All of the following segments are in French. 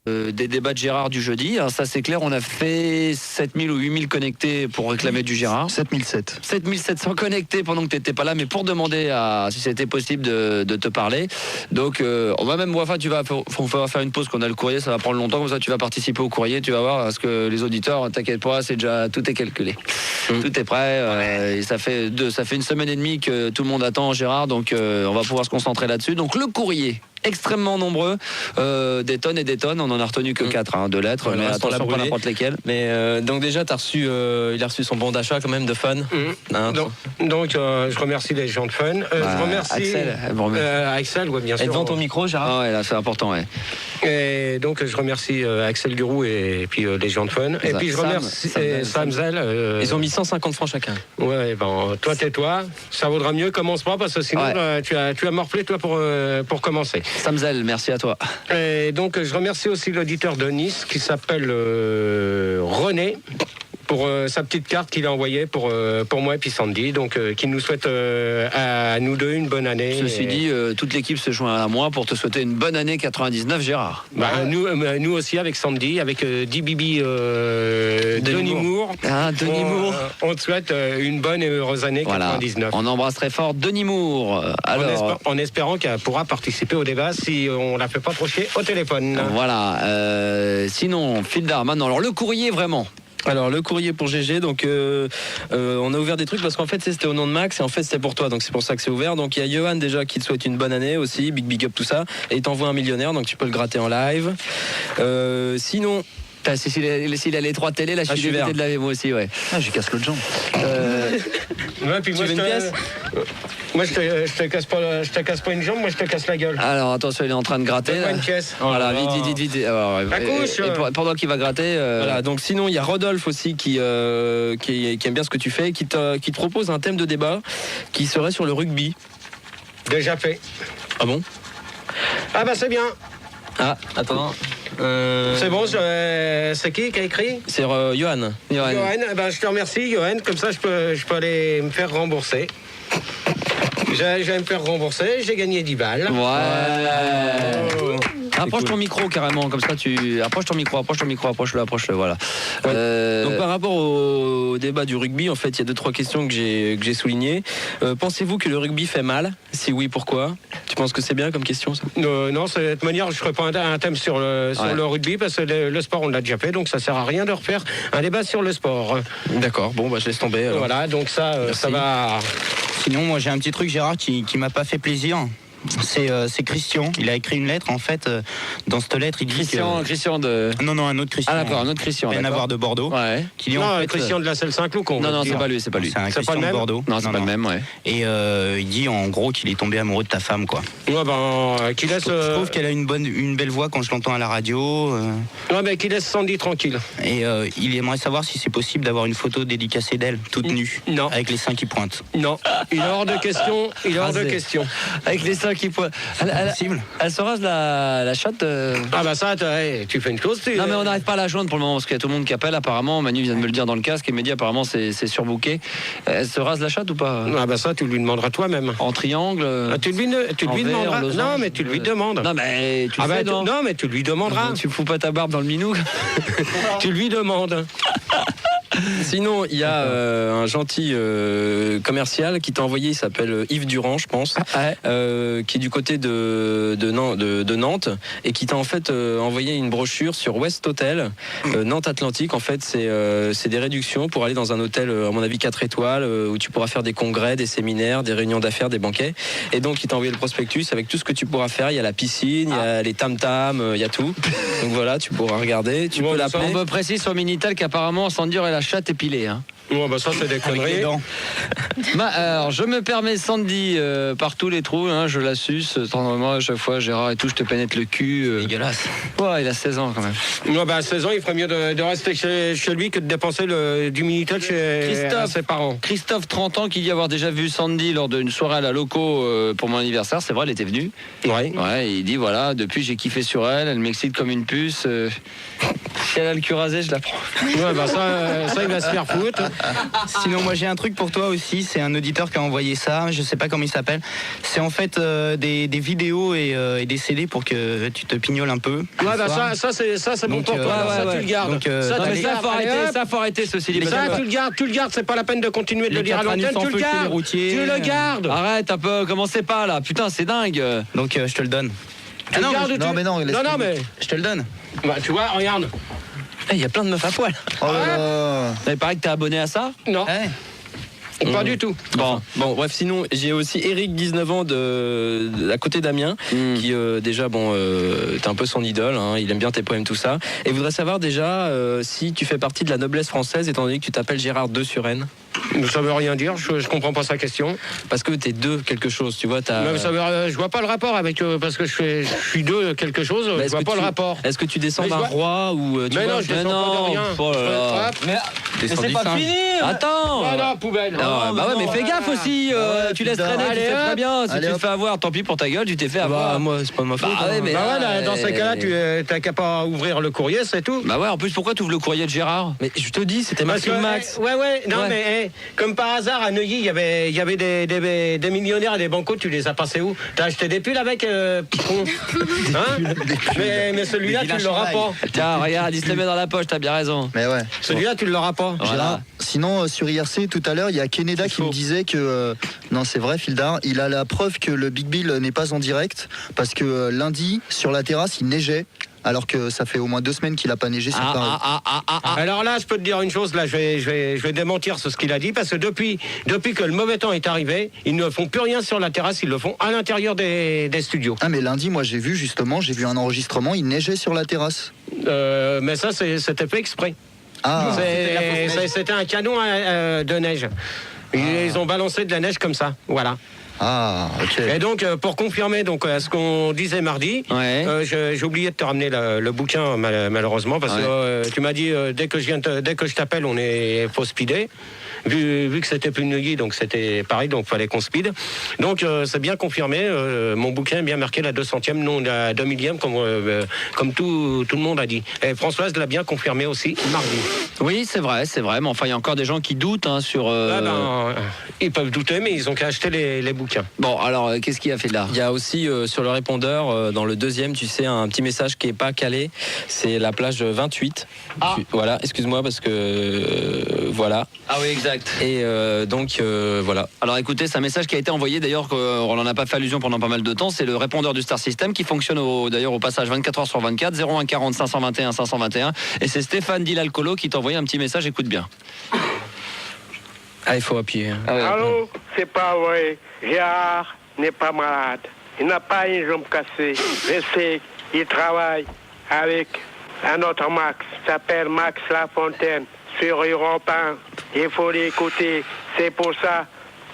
des débats de Gérard du jeudi. Alors ça c'est clair, on a fait 7000 ou 8000 connectés pour réclamer du Gérard. 7007. 7700 connectés pendant que tu n'étais pas là, mais pour demander si c'était possible de te parler. Donc on va même, enfin, on va faire une pause qu'on a le courrier, ça va prendre longtemps, comme ça tu vas participer au courrier, tu vas voir, parce que les auditeurs, t'inquiète pas, c'est déjà, tout est calculé. Tout est prêt, et ça fait une semaine et demie que tout le monde attend Gérard, donc on va pouvoir se concentrer là-dessus. Donc le courrier, extrêmement nombreux, des tonnes et des tonnes. On en a retenu que 4 de lettres, mais attention, pas n'importe lesquelles. Mais donc déjà, il a reçu son bon d'achat quand même de Fun. Donc je remercie les gens de Fun. Je remercie Axel, ouais, bien sûr. Et devant ton micro, Gérard. Ah ouais, là c'est important, ouais. Et donc je remercie Axel Gurou et puis les gens de Fun. Et puis je remercie Sam Zell. Ils ont mis 150 francs chacun. Ouais, bon, toi tais-toi, ça vaudra mieux, commence pas, parce que sinon tu as morflé toi pour commencer. Samzel, merci à toi. Et donc je remercie aussi l'auditeur de Nice qui s'appelle René, pour sa petite carte qu'il a envoyée pour moi et puis Sandy, donc qui nous souhaite à nous deux une bonne année. Ceci dit, toute l'équipe se joint à moi pour te souhaiter une bonne année 99, Gérard. Nous aussi avec Sandy, avec Bibi Denis Moore. Denis Moore. On te souhaite une bonne et heureuse année 99. On embrasse très fort Denis Moore. Alors, en espérant qu'elle pourra participer au débat si on la fait pas trop chier au téléphone. Voilà. Sinon, fil d'art maintenant. Alors le courrier vraiment. Alors le courrier pour GG, donc on a ouvert des trucs parce qu'en fait c'était au nom de Max et en fait c'était pour toi, donc c'est pour ça que c'est ouvert. Donc il y a Johan déjà qui te souhaite une bonne année aussi, big up tout ça, et il t'envoie un millionnaire, donc tu peux le gratter en live. Sinon s'il a les 3 télés, là je suis dégoûté de la moi aussi, ouais. J'ai casse l'autre jambe. Tu veux une pièce? Moi je te casse pas une jambe, moi je te casse la gueule. Alors attention, il est en train de gratter. Donne-moi une pièce. Voilà, vite. La couche. Et pendant qu'il va gratter. Voilà, donc sinon il y a Rodolphe aussi qui aime bien ce que tu fais, qui te propose un thème de débat qui serait sur le rugby. Déjà fait. Ah bon? Ah bah c'est bien. Ah, attends. C'est bon, c'est qui a écrit? C'est Johan. Johan, je te remercie, Johan. Comme ça, je peux aller me faire rembourser. Je vais me faire rembourser, j'ai gagné 10 balles. Ouais. Approche ton micro carrément, comme ça approche ton micro, approche-le, voilà. Donc par rapport au débat du rugby, en fait, il y a 2-3 questions que j'ai soulignées. Pensez-vous que le rugby fait mal? Si oui, pourquoi? Tu penses que c'est bien comme question, ça? Non, de cette manière, je ne ferai pas un thème sur le rugby, parce que le sport, on l'a déjà fait, donc ça ne sert à rien de refaire un débat sur le sport. D'accord, bon, je laisse tomber. Alors. Voilà, donc ça va... Sinon, moi j'ai un petit truc, Gérard, qui m'a pas fait plaisir. C'est Christian. Il a écrit une lettre, en fait. Dans cette lettre, il dit Christian de... Non, un autre Christian. Ah d'accord, un autre Christian. Rien à voir de Bordeaux. Ouais. Qui dit, non, Christian de la Selle Saint-Cloud. Non, c'est pas lui. C'est un Christian de Bordeaux. Non, c'est pas le même, ouais. Et il dit en gros qu'il est tombé amoureux de ta femme, quoi. Ouais, qu'il laisse... Je trouve qu'elle a une belle voix quand je l'entends à la radio. Ouais, mais qu'il laisse Sandy tranquille. Et il aimerait savoir si c'est possible d'avoir une photo dédicacée d'elle, toute nue. Non. Avec les seins qui pointent. Non, il est hors de question. Avec les seins qui pointent. Elle se rase la chatte. Ah bah ça, tu fais une chose. Non mais on n'arrive pas à la joindre pour le moment parce qu'il y a tout le monde qui appelle apparemment. Manu vient de me le dire dans le casque et me dit apparemment c'est surbooké. Elle se rase la chatte ou pas? Ah bah ça, tu lui demanderas toi-même. En triangle. Tu lui demanderas. Non mais tu lui demandes. Non mais tu fais, non mais tu lui demanderas. Tu fous pas ta barbe dans le minou. Tu lui demandes. Sinon, il y a un gentil commercial qui t'a envoyé, il s'appelle Yves Durand, je pense, qui est du côté de Nantes et qui t'a en fait envoyé une brochure sur West Hotel, Nantes Atlantique. En fait, c'est des réductions pour aller dans un hôtel, à mon avis, 4 étoiles, où tu pourras faire des congrès, des séminaires, des réunions d'affaires, des banquets. Et donc, il t'a envoyé le prospectus avec tout ce que tu pourras faire. Il y a la piscine, il y a les tam-tams, il y a tout. Donc voilà, tu pourras regarder. Tu peux l'appeler. On me précise sur Minitel qu'apparemment, Sandy aurait la chatte épilée. Hein. Ouais, bah ça c'est des conneries. Alors je me permets Sandy par tous les trous, hein, je la suce tendrement à chaque fois. Gérard et tout, je te pénètre le cul. Dégueulasse. Ouais, il a 16 ans quand même. Ouais, bah à 16 ans, il ferait mieux de rester chez lui que de dépenser du Minitel chez ses parents. Christophe, 30 ans, qui dit avoir déjà vu Sandy lors d'une soirée à la loco pour mon anniversaire. C'est vrai, elle était venue. Ouais. Ouais, il dit voilà, depuis j'ai kiffé sur elle, elle m'excite comme une puce. Si elle a le cul rasé, je la prends. Ouais, bah ça, il va se faire foutre. Sinon, moi j'ai un truc pour toi aussi. C'est un auditeur qui a envoyé ça. Je sais pas comment il s'appelle. C'est en fait des vidéos et des CD pour que tu te pignoles un peu. Ouais, bah ça c'est bon Donc, pour toi. ouais, Ça, tu le gardes. Donc, ça, Non, tu mais le ça, gardes. faut arrêter, Allez, hop. ça, faut arrêter ceci. Mais ça, tu le gardes. C'est pas la peine de continuer de le dire à l'antenne. Tu le gardes. Tu le gardes. Arrête un peu, commencez pas là. Putain, c'est dingue. Donc je te le donne. Tu le gardes. non, mais non, Non, mais. Je te le donne. Bah, tu vois, regarde. Il y a plein de meufs à poil. Oh là là. Il paraît que t'es abonné à ça. Non, pas du tout. Bon, bref, sinon j'ai aussi Eric, 19 ans, à côté d'Amiens, qui déjà, t'es un peu son idole, hein, il aime bien tes poèmes, tout ça, et voudrait savoir déjà si tu fais partie de la noblesse française, étant donné que tu t'appelles Gérard de Suresnes. Ça veut rien dire, je comprends pas sa question. Parce que t'es de quelque chose, tu vois. Mais je vois pas le rapport avec parce que je suis de quelque chose, je vois pas le rapport. Est-ce que tu descends Mais d'un roi ou tu Mais vois, non, je descends pas de rien. Oh là là. Mais c'est pas fini. Attends. Ah non, poubelle. Non, bah ouais, mais fais gaffe aussi. Tu laisses traîner, tu allez, fais hop. très bien. Si Allez, tu te hop. fais avoir, tant pis pour ta gueule, tu t'es fait avoir. Bah, moi, c'est pas ma faute. Bah ouais, mais Bah ouais, là, dans ces cas-là, tu t'as qu'à pas ouvrir le courrier, c'est tout. Bah ouais, en plus, pourquoi tu ouvres le courrier de Gérard? Mais je te dis, c'était Parce que, Maxime Max. ouais, non, Ouais. mais comme par hasard, à Neuilly, il y avait des millionnaires et des bancos, tu les as passés où? T'as acheté des pulls avec, petit con? Hein? Mais celui-là, tu ne l'auras pas. Tiens, regarde, il se le met dans la poche, t'as bien raison. Mais ouais. Celui-là, tu ne l'auras pas. Voilà. Gérard, sinon, sur IRC, tout à l'heure, il y a Keneda qui me disait que. Non, c'est vrai, Fildar. Il a la preuve que le Big Bill n'est pas en direct. Parce que lundi, sur la terrasse, il neigeait. Alors que ça fait au moins 2 semaines qu'il n'a pas neigé sur Paris. Alors là, je peux te dire une chose, là, je vais démentir ce qu'il a dit, parce que depuis que le mauvais temps est arrivé, ils ne font plus rien sur la terrasse, ils le font à l'intérieur des studios. Ah, mais lundi, moi, j'ai vu un enregistrement, il neigeait sur la terrasse. Mais ça, c'était fait exprès. Ah, C'était un canon de neige. Ils ont balancé de la neige comme ça, voilà. ah, ok. Et donc, pour confirmer donc, ce qu'on disait mardi, Ouais. j'ai oublié de te ramener le bouquin, malheureusement, parce que tu m'as dit, dès que je t'appelle, faut speeder. Vu que c'était plus Neuilly, donc c'était pareil, donc fallait qu'on speed. Donc c'est bien confirmé, mon bouquin est bien marqué la 200e, non la 2000e, comme tout le monde a dit. Et Françoise l'a bien confirmé aussi mardi. Oui, c'est vrai, mais enfin, il y a encore des gens qui doutent sur. Ils peuvent douter, mais ils ont qu'à acheter les bouquins. Bon, alors, qu'est-ce qu'il a fait là? Il y a aussi sur le répondeur, dans le deuxième, tu sais, un petit message qui est pas calé. C'est la plage 28. Voilà, excuse-moi parce que voilà. Ah oui, exact. Et donc voilà. Alors écoutez, c'est un message qui a été envoyé, d'ailleurs, on n'en a pas fait allusion pendant pas mal de temps. C'est le répondeur du Star System qui fonctionne d'ailleurs au passage 24h/24, 01 40 521 521. Et c'est Stéphane Dilalcolo qui t'a envoyé un petit message, écoute bien. Ah, il faut appuyer. Allô, c'est pas vrai. Gérard n'est pas malade. Il n'a pas une jambe cassée. Je sais, il travaille avec un autre Max. Il s'appelle Max Lafontaine sur Europe 1. Il faut l'écouter. C'est pour ça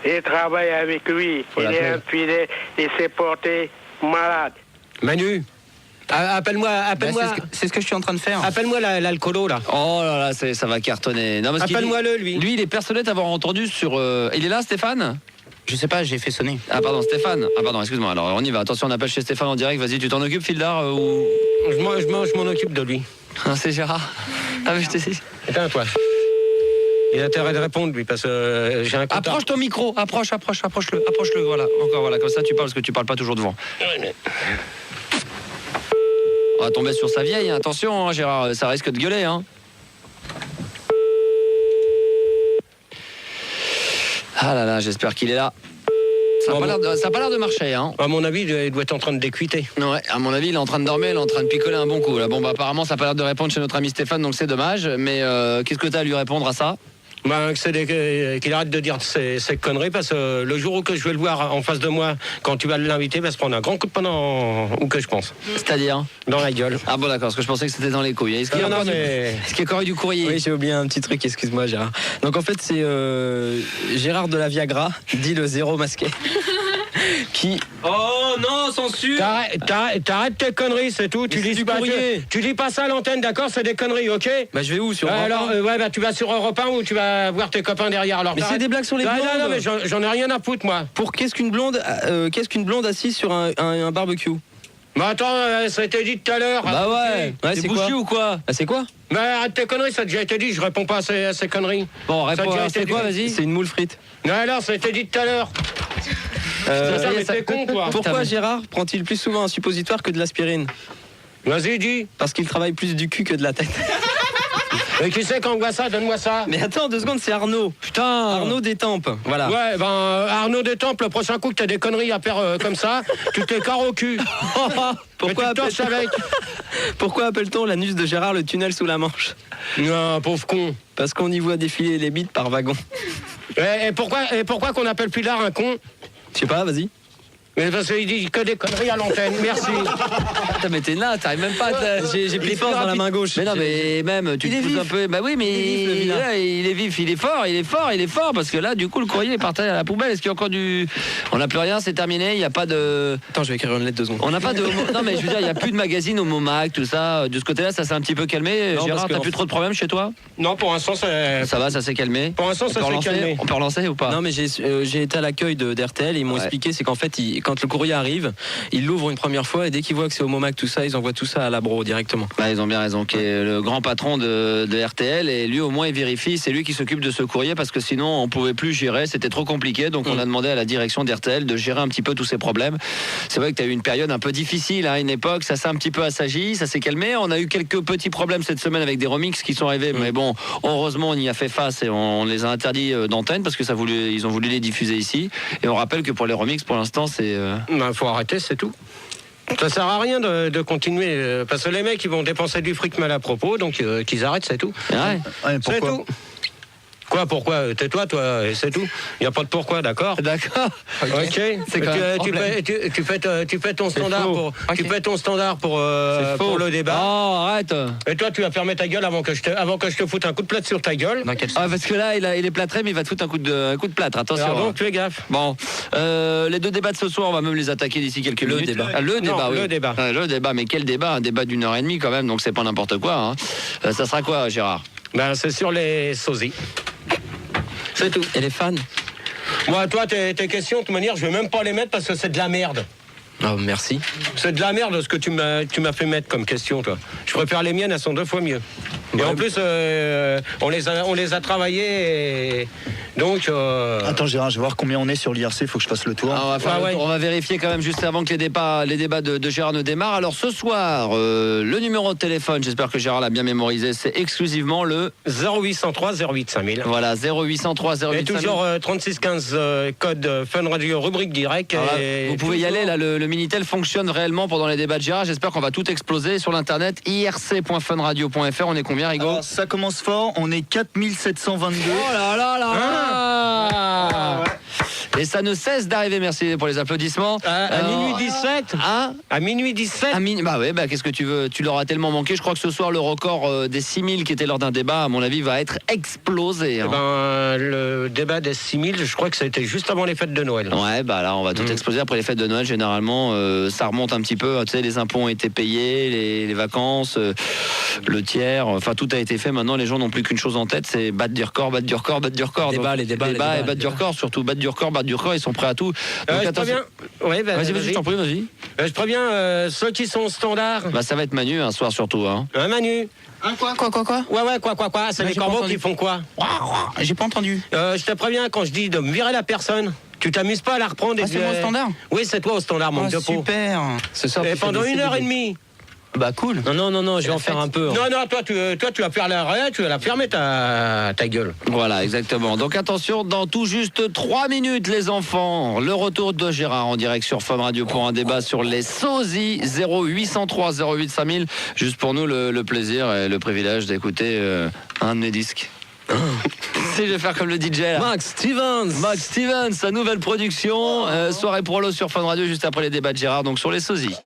qu'il travaille avec lui. Il est infidèle et s'est porté malade. Manu, appelle-moi. C'est ce que je suis en train de faire. Appelle-moi l'alcoolo, là. Oh là là, ça va cartonner. Non, parce qu'il Appelle-moi-le, lui. Lui, il est persuadé d'avoir entendu sur. Il est là, Stéphane? Je sais pas, j'ai fait sonner. Ah, pardon, Stéphane. Ah, pardon, excuse-moi. Alors, on y va. Attention, on appelle chez Stéphane en direct. Vas-y, tu t'en occupes, Fildar ou... Je m'en occupe de lui. Ah, c'est Gérard. Ah, mais je t'ai dit. Attends, toi. Il a intérêt de répondre, lui, parce que j'ai un compte. Approche ton micro. Approche-le. Voilà. Encore, voilà. Comme ça, tu parles, parce que tu parles pas toujours devant. On va tomber sur sa vieille. Attention, hein, Gérard. Ça risque de gueuler, hein. Ah là là, j'espère qu'il est là. Ça n'a pas l'air de marcher, hein. À mon avis, il doit être en train de décuiter. Ouais, à mon avis, il est en train de dormir, il est en train de picoler un bon coup. Là. Bon, bah, apparemment, ça n'a pas l'air de répondre chez notre ami Stéphane, donc c'est dommage. Mais qu'est-ce que tu as à lui répondre à ça? Qu'il arrête de dire ces conneries, parce que le jour où que je vais le voir en face de moi, quand tu vas l'inviter, il va se prendre un grand coup de poing où que je pense. C'est-à-dire? Dans la gueule. Ah bon, d'accord, parce que je pensais que c'était dans les couilles. Est-ce qu'il y a encore eu du courrier? Oui, j'ai oublié un petit truc, excuse-moi Gérard. Donc en fait c'est Gérard de la Viagra, dit le zéro masqué. Qui... Oh non, censure! T'arrêtes tes conneries, c'est tout. Tu dis pas ça à l'antenne, d'accord? C'est des conneries, ok? Bah je vais où sur Europe 1? Alors, tu vas sur Europe 1 ou tu vas voir tes copains derrière. Alors, mais c'est des blagues sur les blondes. Non, mais j'en ai rien à foutre, moi. Pour qu'est-ce qu'une blonde assise sur un barbecue? Mais attends, ça a été dit tout à l'heure. Bah ouais, c'est c'est quoi bouché ou quoi? Ah, c'est quoi? Mais arrête tes conneries, ça a déjà été dit, je réponds pas à ces conneries. Bon, Ça a réponds, déjà été c'est dit. quoi, vas-y? C'est une moule frite. Non, alors, ça a été dit tout à l'heure. Ça, mais t'es con, toi. Pourquoi Gérard prend-il plus souvent un suppositoire que de l'aspirine? Vas-y, dis. Parce qu'il travaille plus du cul que de la tête. Mais qui c'est qu'on voit ça? Donne-moi ça. Mais attends 2 secondes, c'est Arnaud. Putain! Arnaud Détempe, voilà. Ouais, ben Arnaud Détemple, le prochain coup que t'as des conneries à faire comme ça, tu t'écarres au cul. Pourquoi, Mais tu torches avec. Pourquoi appelle-t-on l'anus de Gérard le tunnel sous la Manche? Non, pauvre con. Parce qu'on y voit défiler les bites par wagon. Et pourquoi qu'on appelle Pilard un con? Je sais pas, vas-y. Mais parce qu'il dit que des conneries à l'antenne, merci. Putain, mais t'es là, t'arrives même pas à... J'ai plus de force dans la main gauche. Mais non, mais même, tu Il te est pousses vif. un peu. Bah oui, mais Il est vif, le vilain. ouais, il est vif, il est fort, parce que là, du coup, le courrier est parti à la poubelle. Est-ce qu'il y a encore du. On n'a plus rien, c'est terminé, il n'y a pas de. Attends, je vais écrire une lettre 2 secondes. On n'a pas de. Non, mais je veux dire, il n'y a plus de magazine Homo Mac, tout ça. De ce côté-là, ça s'est un petit peu calmé. Non, Gérard, parce que t'as plus trop de problèmes chez toi? Non, pour l'instant, c'est. Ça va, ça s'est calmé. Pour l'instant, On ça peut s'est relancer calmé. On peut relancer ou pas? Non mais j'ai été à l'accueil d'RTL et ils m'ont Ouais. expliqué, c'est qu'en fait quand le courrier arrive, ils l'ouvrent une première fois et dès qu'ils voient que c'est au Momac tout ça, ils envoient tout ça à l'abro directement. Bah, ils ont bien raison, qui est le grand patron de RTL, et lui au moins il vérifie, c'est lui qui s'occupe de ce courrier parce que sinon on pouvait plus gérer, c'était trop compliqué, donc on a demandé à la direction d'RTL de gérer un petit peu tous ces problèmes. C'est vrai que tu as eu une période un peu difficile à une époque, ça s'est un petit peu assagi, ça s'est calmé, on a eu quelques petits problèmes cette semaine avec des remixes qui sont arrivés, mais bon, heureusement on y a fait face et on les a interdits d'antenne parce que ils ont voulu les diffuser ici, et on rappelle que pour les remixes pour l'instant c'est... Ben, faut arrêter, c'est tout. Ça sert à rien de continuer, parce que les mecs ils vont dépenser du fric mal à propos, donc qu'ils arrêtent, c'est tout. Ouais. Ouais, C'est pourquoi tout. Quoi, pourquoi? Tais-toi, toi, et c'est tout. Il n'y a pas de pourquoi, d'accord? D'accord. Ok. C'est quand même un tu fais ton standard faux. pour, Ok. tu fais ton standard pour le débat. Oh, arrête. Et toi, tu vas fermer ta gueule avant que je te foute un coup de plâtre sur ta gueule. Ah, parce que là, il est plâtré, mais il va te foutre un coup de plâtre. Attention. Alors hein. donc, fais gaffe. Bon, les 2 débats de ce soir, on va même les attaquer d'ici quelques minutes. débat. Ah, le débat, Non, oui. le débat. Ouais, le débat, mais quel débat? Un débat d'1h30 quand même, donc c'est pas n'importe quoi. Hein. Ça sera quoi, Gérard? Ben, c'est sur les sosies. C'est tout. Et les fans? Moi, toi, tes questions, de toute manière, je vais même pas les mettre parce que c'est de la merde. Oh merci. C'est de la merde ce que tu m'as fait mettre comme question, toi. Je préfère les miennes, elles sont 2 fois mieux. Et en plus, on les a travaillées, et donc... Attends Gérard, je vais voir combien on est sur l'IRC, faut que je fasse le tour. Ah, on va faire Ah le ouais. tour. On va vérifier quand même juste avant que les débats de Gérard ne démarrent. Alors ce soir, le numéro de téléphone, j'espère que Gérard l'a bien mémorisé, c'est exclusivement le 0803 08 5000. voilà 0803 08 Et 5000. toujours 3615 code Fun Radio rubrique direct. Alors là, Et vous pouvez y toujours- aller, là le Minitel fonctionne réellement pendant les débats de Gérard. J'espère qu'on va tout exploser sur l'internet irc.funradio.fr. On est combien, Rigo? Alors, ça commence fort, on est 4722. Oh là là là là. Ah. Et ça ne cesse d'arriver, merci pour les applaudissements. À minuit 17. Hein? À minuit 17. Bah ouais, bah qu'est-ce que tu veux? Tu leur as tellement manqué. Je crois que ce soir, le record des 6000 qui était lors d'un débat, à mon avis, va être explosé. hein. Eh ben, le débat des 6000, je crois que ça a été juste avant les fêtes de Noël. Ouais, bah là, on va tout exploser après les fêtes de Noël. Généralement, ça remonte un petit peu. Tu sais, les impôts ont été payés, les vacances, le tiers. Enfin, tout a été fait. Maintenant, les gens n'ont plus qu'une chose en tête, c'est battre du record, battre du record, battre du record. Les débats, et battre du record, surtout battre du record, ils sont prêts à tout. Donc, Je attention. préviens. Ouais, Vas-y, je t'en prie, vas-y. Je préviens ceux qui sont au standard. Bah, ça va être Manu un soir surtout. Hein. Manu. Quoi Ouais, quoi. C'est Ouais, les j'ai pas corbeaux entendu. qui font quoi? J'ai pas entendu. Je te préviens, quand je dis de me virer la personne, tu t'amuses pas à la reprendre. Ah, c'est moi au standard? Oui, c'est toi au standard, manque de peau. Super. Ce soir, Et tu fais pendant des 1h30. Bah cool. Non, je vais en faire un peu. hein. Non, toi, tu vas faire l'arrêt, tu vas la fermer ta gueule. Voilà, exactement. Donc attention, dans tout juste 3 minutes, les enfants, le retour de Gérard en direct sur Fun Radio pour un débat sur les sosies. 0803 08 5000. Juste pour nous, le plaisir et le privilège d'écouter un de mes disques. Si je vais faire comme le DJ là. Max Stevens, Sa nouvelle production, soirée prolo sur Fun Radio juste après les débats de Gérard, donc sur les sosies.